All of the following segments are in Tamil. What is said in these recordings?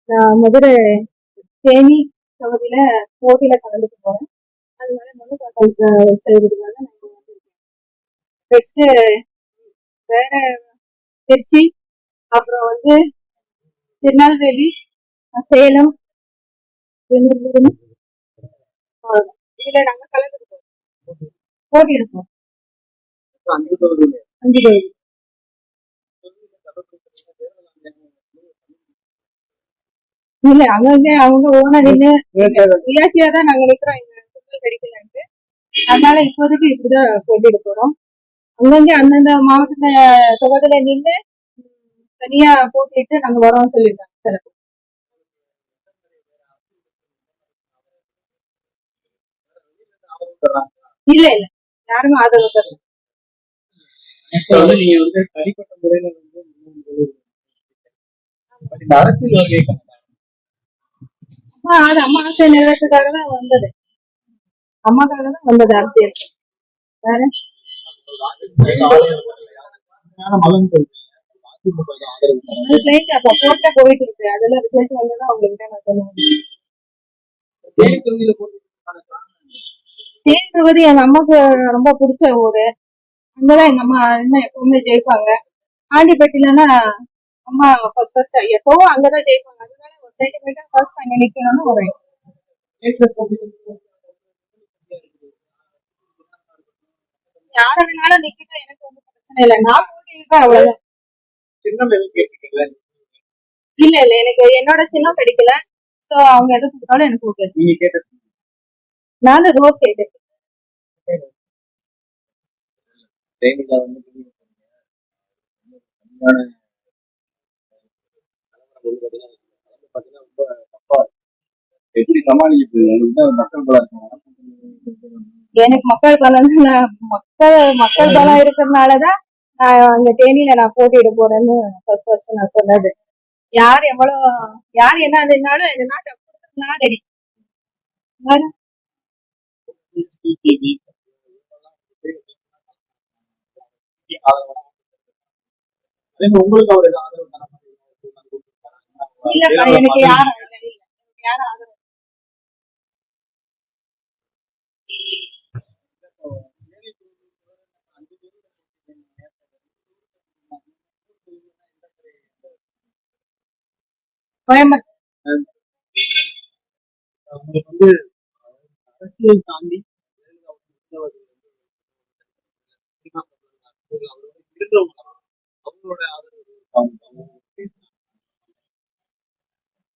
நான் மதுரை தேனி தொகுதியில போட்டியில கலந்துக்க போறேன். அதனால மனு தாக்கல் செய்வதற்காக நான் இங்க வந்திருக்கேன். நெக்ஸ்ட் வேற திருச்சி, அப்புறம் திருநெல்வேலி, சேலம், பெங்களூரு, இதுல நாங்க கலந்துருக்கோம். போட்டி இருக்கோம் 5 தொகுதி. இல்ல அங்கங்க அவங்க ஓனா நின்று சுயாட்சியா தான் நாங்க நிக்கிறோம். எங்க கிடைக்கலன்ட்டு அதனால இப்போதைக்கு இப்படிதான் போட்டியிட போறோம். அங்கங்க அந்தந்த மாவட்ட தொகுதியில நின்று தனியா போட்டிட்டு நாங்க வரோம்னு சொல்லியிருக்காங்க சில பேர். இல்ல இல்ல யாருமே ஆதரவு தரல. நீங்க தனிப்பட்ட முறையில அரசியல் அது அம்மா ஆசை நிறைவேற்றதாக தான் வந்தது. அம்மாக்காக தான் வந்தது அரசியல். வேற போயிட்டு இருக்கு. அதெல்லாம் ரிசல்ட் வந்ததான் அவங்ககிட்ட நான் சொல்லுவேன். தேனி தொகுதி எங்க அம்மாக்கு ரொம்ப பிடிச்ச ஊரு. அங்கதான் எங்க அம்மா இன்னும் எப்பவுமே ஜெயிப்பாங்க. ஆண்டிப்பட்டிலன்னா அம்மா ஃபர்ஸ்ட் எப்பவும் அங்கதான் ஜெயிப்பாங்க. அதனால ஒரு சென்டிமெண்டா ஃபர்ஸ்ட் அங்க நிக்கணும்னு ஒரு யார வேணாலும் நிக்கட்டும், எனக்கு பிரச்சனை இல்லை. நான் போட்டியிருப்பேன் அவ்வளவுதான். இல்ல இல்ல எனக்கு என்னோட சின்னம் கிடைக்கல. சோ அவங்க எது கொடுத்தாலும் எனக்கு ஓகே. நானும் ரோஸ் கேட்டேன். எனக்கு மக்கள் பலம் மக்கள் பலம் இருக்கிறதுனாலதான் நான் அங்க தேனியில நான் போட்டியிட போறேன்னு ஃபர்ஸ்ட் நான் சொன்னது. யார் என்ன நின்னாலும் என்ன நான் ரெடி. உங்களுக்கு இல்லப்பா எனக்கு யாரும் ஆதரவு. கோயம்புத்தூர் அரசியல் தாண்டி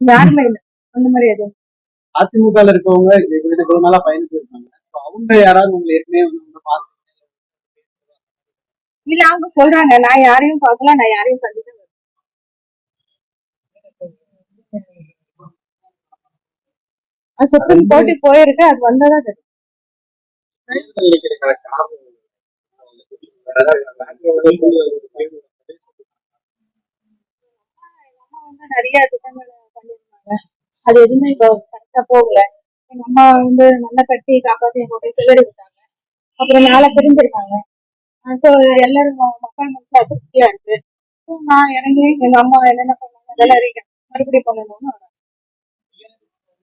யாருமே இல்ல அந்த மாதிரி எதுவும். அதிமுக இருக்கவங்க இவ்வளவு நாளா பயணிச்சு இருக்காங்க. அவங்க யாராவது உங்களை ஏற்கனவே இல்ல அவங்க சொல்றாங்க நான் யாரையும் பார்க்கல, நான் யாரையும் சந்திக்க சுப்ரீம் கோர்ட்டு போயிருக்கு. அது வந்ததா தெரியும். நிறைய திட்டங்கள் பண்ணிருந்தாங்க. அது எதுவுமே இப்போ கரெக்டா போகல. எங்க அம்மா நல்லா கட்டி காப்பாத்தி எங்க சிதறி விட்டாங்க. அப்புறம் நாளை பிரிஞ்சிருக்காங்க. எல்லாரும் மக்கள் மனசுல அதிருப்தியா இருக்கு. நான் இறங்கி எங்க அம்மா என்னென்ன பண்ணாங்க அதெல்லாம் மறுபடியும் பண்ணணும்னு